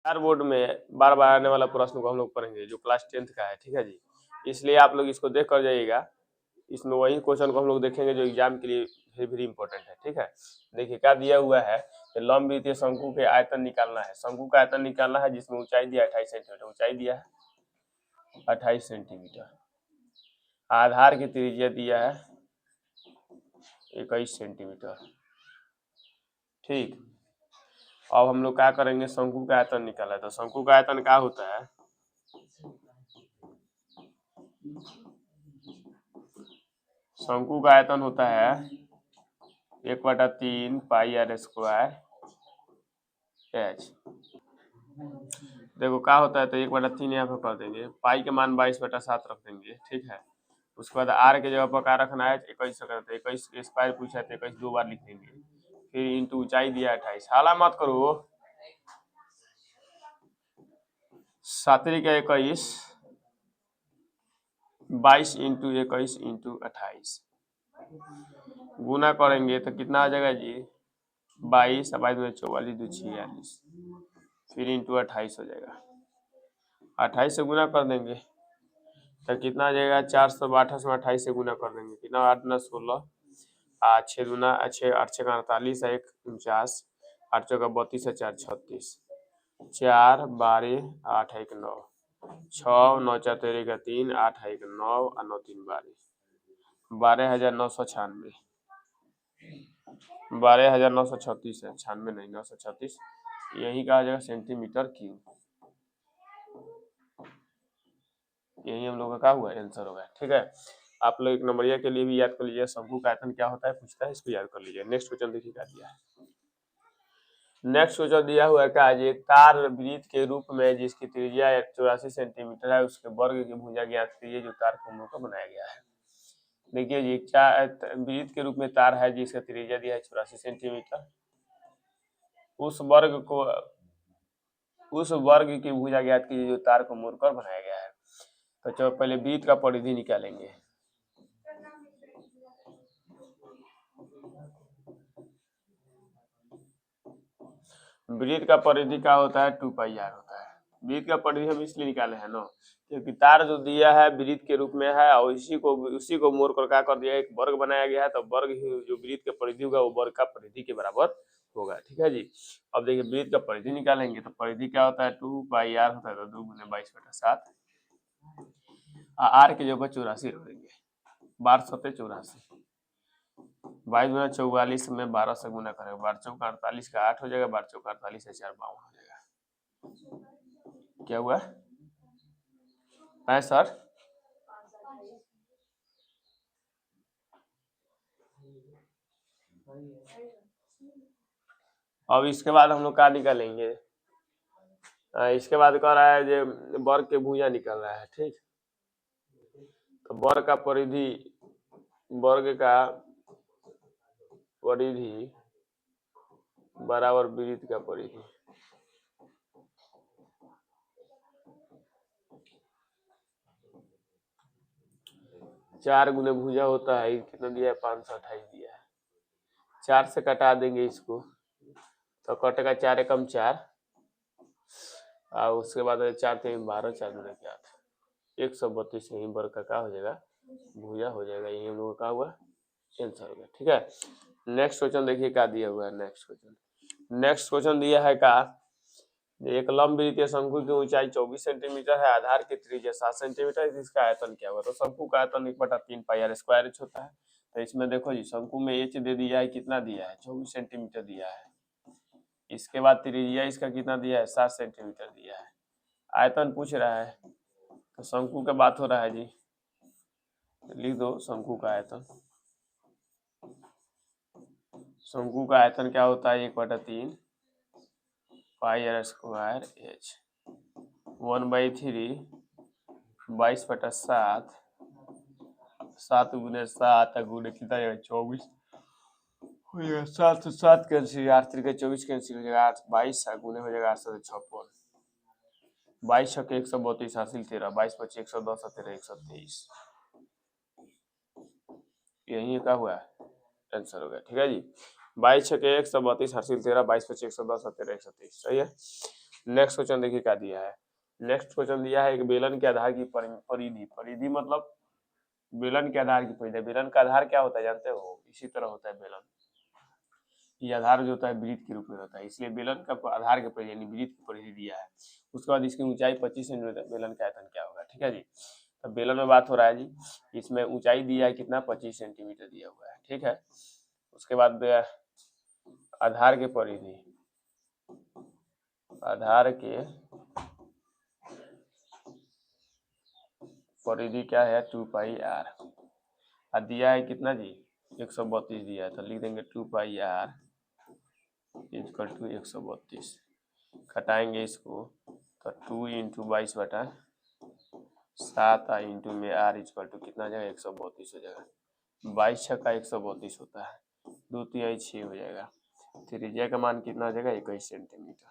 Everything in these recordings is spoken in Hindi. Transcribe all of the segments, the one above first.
चार बोर्ड में बार बार आने वाला प्रश्न को हम लोग पढ़ेंगे जो क्लास 10th का है, ठीक है जी। इसलिए आप लोग इसको देख कर जाइएगा, इसमें वही क्वेश्चन को हम लोग देखेंगे जो एग्जाम के लिए वेरी वेरी इंपॉर्टेंट है, ठीक है। देखिए क्या दिया हुआ है कि लंब वित्तीय शंकु के आयतन निकालना है। शंकु का आयतन निकालना है जिसमें ऊंचाई दिया 28 सेंटीमीटर, ऊंचाई दिया है 28 सेंटीमीटर, आधार की त्रिज्या दिया है 21 सेंटीमीटर, ठीक। अब हम लोग क्या करेंगे, शंकु का आयतन निकाला है। तो शंकु का आयतन क्या होता है, शंकु का आयतन होता है 1/3 पाई आर स्क्वायर एच। देखो क्या होता है, तो 1/3 यहाँ पे कर देंगे, पाई के मान 22/7 रख देंगे, ठीक है। उसके बाद आर के जगह पर क्या रखना है, 21 रखना है। 21 स्क्वायर पूछा है तो 21 दो बार लिख देंगे, फिर इंटू ऊंचाई दिया 28। हाला मत करो, 7 का 21, 22 इंटू 21 इंटू 28 गुना करेंगे तो कितना आ जाएगा जी, 22 22 में 44 2 46, फिर इंटू 28 हो जाएगा। 28 से गुना कर देंगे तो कितना आ जाएगा, 462 में 28 से गुना कर देंगे, कितना 8 9 16, 6 दूना 6 8 6 48, 1 49, 8 चौका 32 है, 4 36, 4 12 8 1 9, 6 9 4 13 का 3, 8 1 9 और 9 3 12, 12,996, 12,936 है, 96 नहीं 936, यही कहा जाएगा सेंटीमीटर क्यूब। यही हम लोग का क्या हुआ, आंसर होगा, ठीक है। आप लोग एक नंबरिया के लिए भी याद कर लीजिए, शंकु का आयतन क्या होता है पूछता है, इसको याद कर लीजिए। नेक्स्ट क्वेश्चन देखिए क्या दिया है। नेक्स्ट क्वेश्चन दिया हुआ है क्या जी, तार वृत्त के रूप में जिसकी त्रिज्या 84 सेंटीमीटर है, उसके वर्ग की भुजा ज्ञात कीजिए जो तार कोणों का बनाया गया है। देखिए जी, क्या वृत्त के रूप में तार है जिसका त्रिज्या दिया है 84 सेंटीमीटर, उस वर्ग की भुजा ज्ञात कीजिए जो तार को मोड़कर बनाया गया है। तो चलो पहले वृत्त का परिधि निकालेंगे। वृत्त का परिधि क्या होता है, 2 पाई आर होता है। वृत्त का परिधि हम इसलिए निकाले हैं ना, क्योंकि तार जो दिया है वृत्त के रूप में है और उसी को मोड़ कर क्या कर दिया, एक वर्ग बनाया गया है, तो वर्ग ही जो वृत्त का परिधि होगा वो वर्ग का परिधि के बराबर होगा, ठीक है जी। अब देखिए वृत्त का परिधि निकालेंगे तो परिधि क्या होता है, 2 पाई आर होता है, तो 2 गुने 22/7, आर के जगह 84 रख देंगे, 12 सत्ते 84, 22 गुना 44 में 12 से गुना करेंगे, 12 चौका 48 का 8 हो जाएगा, 12 चौका 48 से 4 52 हो जाएगा। क्या हुआ, 65। अब इसके बाद हम लोग क्या निकालेंगे, इसके बाद कह रहा है जो वर्ग के भुजा निकल रहा है, ठीक। तो वर्ग का परिधि बराबर वृत्त का परिधि, चार गुने भुजा होता है, कितना दिया है 528 दिया है, 4 से कटा देंगे इसको तो कटेगा 4 एकम 4, और उसके बाद 4 3 12, 4 दूना 8, 132 यही वर्ग का क्या हो जाएगा, भुजा हो जाएगा। यही हम लोग का हुआ आंसर हो गया, ठीक है। नेक्स्ट क्वेश्चन देखिए क्या दिया हुआ है। नेक्स्ट क्वेश्चन दिया है का, एक लंब वृत्तीय शंकु की ऊंचाई 24 सेंटीमीटर है, आधार की त्रिज्या 7 सेंटीमीटर है, इसका आयतन क्या होगा। तो शंकु का आयतन 1/3 पाई आर स्क्वायर एच होता है। तो इसमें देखो जी, शंकु में एच दे दिया है, कितना दिया है 24 सेंटीमीटर दिया है, इसके बाद त्रिज्या इसका कितना दिया है 7 सेंटीमीटर दिया है, आयतन पूछ रहा है, तो शंकु का बात हो रहा है जी, लिख दो शंकु का आयतन। शंकु का आयतन क्या होता है, 1/3 पाई आर स्क्वायर एच, 1/3 22/7, 7 गुने 7 गुने कितना 24 हो जाएगा, 7 से 7 कैंसिल, 8 3 24 कैंसिल हो जाएगा, 8 22 गुने हो जाएगा 8 से 56, 22 छक्के 132 हासिल 13, 22 पच्चीस 110 13 123, यही का हुआ आंसर हो गया, ठीक है जी। 22 छक्के 132 हासिल 13, 22 पच्चीस 110 13 123, सही है। नेक्स्ट क्वेश्चन देखिए क्या दिया है। नेक्स्ट क्वेश्चन दिया है एक बेलन के आधार की परिधि। परिधि मतलब बेलन के आधार की परिधि। बेलन का आधार क्या होता है जानते हो? इसी तरह होता है बेलन। ये आधार जो होता है वृत्त के रूप में होता है, इसलिए बेलन का आधार के परिधि यानी वृत्त की परिधि दिया है। उसके बाद इसकी ऊंचाई 25 सेंटीमीटर, बेलन का आयतन क्या होगा। ठीक है जी। तो बेलन में बात हो रहा है जी, इसमें ऊंचाई दिया है कितना, 25 सेंटीमीटर दिया हुआ है। ठीक है। उसके बाद आधार के परिधि, आधार के परिधि क्या है, 2 पाई आर। और दिया है कितना जी, 132 दिया है। तो लिख देंगे 2 पाई आर इक्वल टू 132। घटाएंगे इसको तो 2 इंटू 22/7 इंटू में आर इक्वल टू कितना हो जाएगा, 132 हो जाएगा। 22 छक्का 132 होता है, 2 3 6 हो जाएगा। त्रिज्या का मान कितना हो जाएगा, 21 सेंटीमीटर।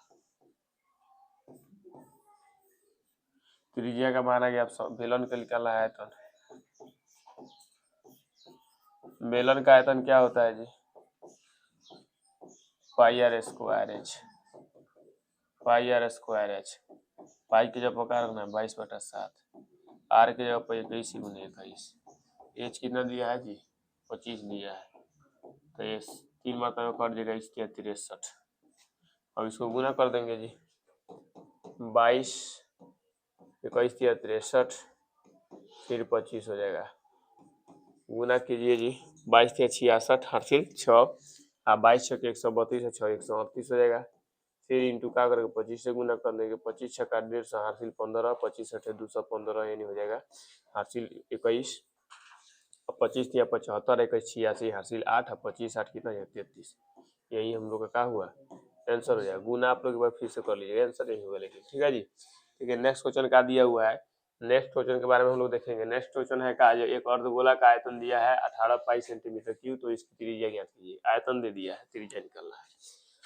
त्रिज्या का मान आ गया। आप बेलन का निकाला है आयतन। बेलन का आयतन क्या होता है जी, pi R square H. Pi R square H. Pi की जगह पका रखना है 22/7, आर की जगह पर 21 गुने 21। एच कितना दिया है जी, 25 दिया है। तो ये 3 मात्रा में कट जाएगा, 63। अब इसको गुना कर देंगे जी, 22 21 63, फिर 25 हो जाएगा। गुना कीजिए जी, 22 66 हासिल 6 और 22 छक्के 132 है, 6 138 हो जाएगा। फिर इंटू का करके 25 से गुना कर देंगे, 25 छक्का 150 हासिल 15, 25 अठे 215 यानी हो जाएगा हासिल 21। और 25 या 75 21 86 हासिल 8 और 25 8 कितना है 33। यही हम लोग का क्या हुआ, आंसर हो जाएगा। गुना आप लोग एक बार फिर से कर लीजिएगा, आंसर यही होगा। लेकिन ठीक है जी। ठीक है, नेक्स्ट क्वेश्चन क्या दिया हुआ है। नेक्स्ट क्वेश्चन के बारे में हम लोग देखेंगे। नेक्स्ट क्वेश्चन है का, एक अर्धगोला का आयतन दिया है 18 पाई सेंटीमीटर क्यूब, तो इसकी त्रिज्या ज्ञात कीजिए। आयतन दे दिया है, त्रिज्या निकालना है।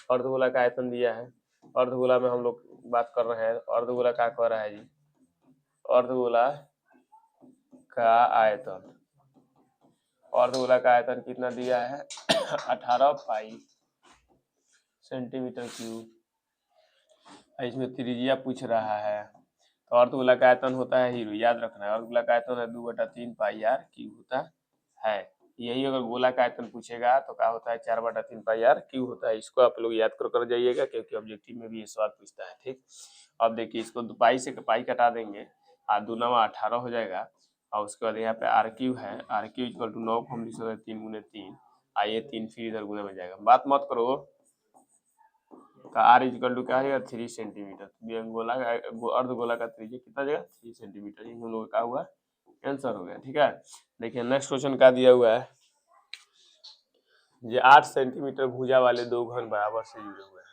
अर्धगोला का आयतन दिया है। अर्धगोला में हम लोग बात कर रहे हैं, अर्धगोला क्या कह रहा है जी, अर्धगोला का आयतन। अर्धगोला का आयतन कितना दिया है 18 पाई सेंटीमीटर क्यूब। इसमें त्रिज्या पूछ रहा है। तो अर्धगोला का आयतन होता है हीरो, याद रखना है। अर्धगोला का आयतन है 2/3 पाई आर क्यूब होता है। यही अगर गोला का आयतन पूछेगा तो क्या होता है, 4/3 पाई आर क्यूब होता है। इसको आप लोग याद कर जाइएगा, क्योंकि ऑब्जेक्टिव में भी ये सवाल पूछता है। ठीक, अब देखिए इसको पाई से पाई कटा देंगे और 2 9 18 हो जाएगा। और उसके बाद यहाँ पे आर क्यूब है, आर क्यूब इक्वल टू 9 को हम लिख सकते हैं 3 गुने 3, आइए 3 फिर इधर गुना में जाएगा। बात मत करो। तो आर इक्वल टू क्या है 3 सेंटीमीटर। गोला का अर्धगोला का त्रिज्या कितना जाएगा 3 सेंटीमीटर। ये हम लोग का हुआ आंसर हो गया। ठीक है, देखिए नेक्स्ट क्वेश्चन क्या दिया हुआ है, ये 8 सेंटीमीटर भुजा वाले दो घन बराबर से जुड़े हुए हैं,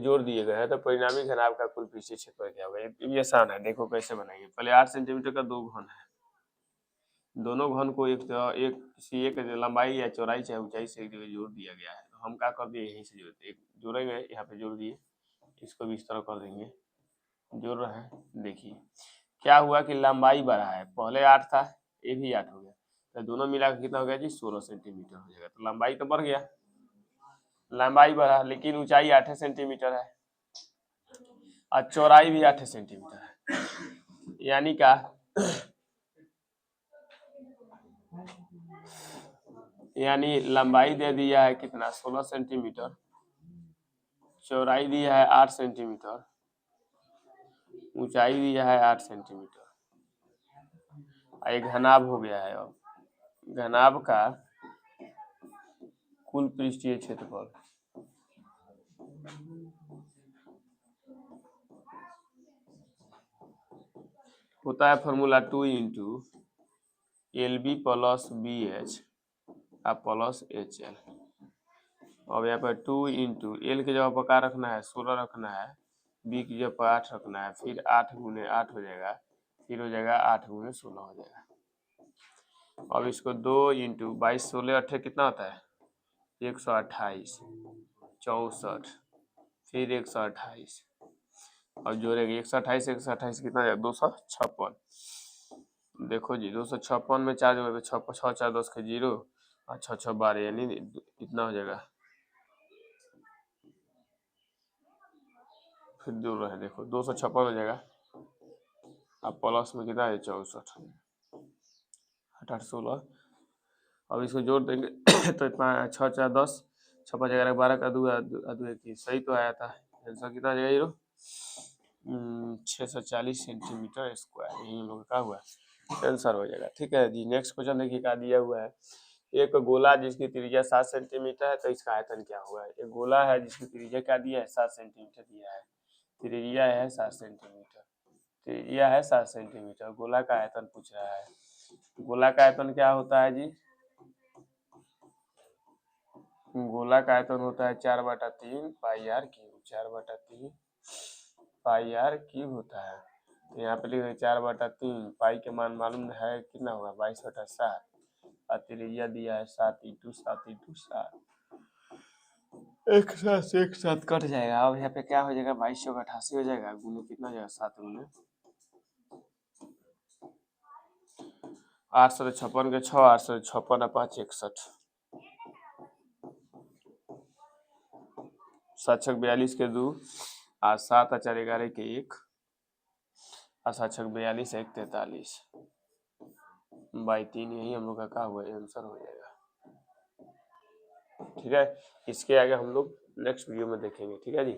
जोड़ दिए गए हैं। तो परिणामी घनाभ का कुल पृष्ठीय क्षेत्रफल क्या होगा। ये आसान है, देखो कैसे बनाएंगे। पहले 8 सेंटीमीटर का दो घन है, दोनों घन को किसी एक लंबाई या चौड़ाई चाहे ऊंचाई से एक जगह जोड़ दिया गया है। तो हम क्या कर दिए, यहीं से जोड़ते, एक जोड़ेंगे, यहाँ पे जोड़ दिए, इसको भी इस तरह कर देंगे, जोड़ रहे हैं। देखिए क्या हुआ कि लंबाई बढ़ा है, पहले 8 था, ये भी 8 हो गया, तो दोनों मिलाकर कितना हो गया जी 16 सेंटीमीटर हो जाएगा। तो लंबाई तो बढ़ गया, लंबाई बढ़ा, लेकिन ऊंचाई 8 सेंटीमीटर है और चौड़ाई भी 8 सेंटीमीटर है। यानी क्या, यानी लंबाई दे दिया है कितना 16 सेंटीमीटर, चौड़ाई दिया है 8 सेंटीमीटर, ऊंचाई दिया है 8 सेंटीमीटर। एक घनाभ हो गया है। अब घनाभ का कुल पृष्ठीय क्षेत्रफल होता है formula 2 into L B plus B H plus H L. अब यहाँ पर 2 इंटू एल की जगह पर क्या रखना है 16 रखना है, बी की जगह पर 8 रखना है, फिर 8 गुने 8 हो जाएगा, फिर हो जाएगा 8 गुने 16 हो जाएगा। अब इसको 2 इंटू 22 16 8 कितना होता है 128, 64, फिर 128 और जोड़ेंगे 128 128 कितना जाएगा 256। देखो जी 256 में 4 जोड़ेंगे 6 6 4 10 के 0 और 6 6 12 यानी इतना हो जाएगा फिर जोड़ रहे हैं, देखो 256 हो जाएगा। अब प्लस में कितना है 64, 8 16। अब इसको जोड़ देंगे तो 6 4 10, 6 5 11 12 का 2 21, सही तो आया था। आंसर कितना आ जाएगा ये 640 सेंटीमीटर स्क्वायर, यही हम लोग का हुआ आंसर हो जाएगा। ठीक है जी, नेक्स्ट क्वेश्चन देखिए क्या दिया हुआ है। एक गोला जिसकी त्रिज्या 7 सेंटीमीटर है, तो इसका आयतन क्या हुआ है। एक गोला है जिसकी त्रिज्या क्या दिया है 7 सेंटीमीटर दिया है, त्रिज्या है 7 सेंटीमीटर, त्रिज्या है 7 सेंटीमीटर, गोला का आयतन पूछ रहा है। गोला का आयतन क्या होता है जी, गोला का आयतन होता है 4/3 pi R cube, 4/3 pi R cube होता है। तो यहाँ पे लिख रहे 4/3, पाई के मान मालूम है कितना होगा 22/7, और त्रिज्या दिया है 7 × 7 × 7, एक साथ से एक साथ कट जाएगा। अब यहाँ पे क्या हो जाएगा 2288 हो जाएगा, गुने कितना हो जाएगा 7 गुने 856 के 6, 856 और 5 61, 7 6 42 के 2, और 7 और 4 11 के 1, और 7 6 42 1 43 बाई 3, यही हम लोग का क्या हुआ आंसर हो जाएगा। ठीक है, इसके आगे हम लोग नेक्स्ट वीडियो में देखेंगे। ठीक है जी।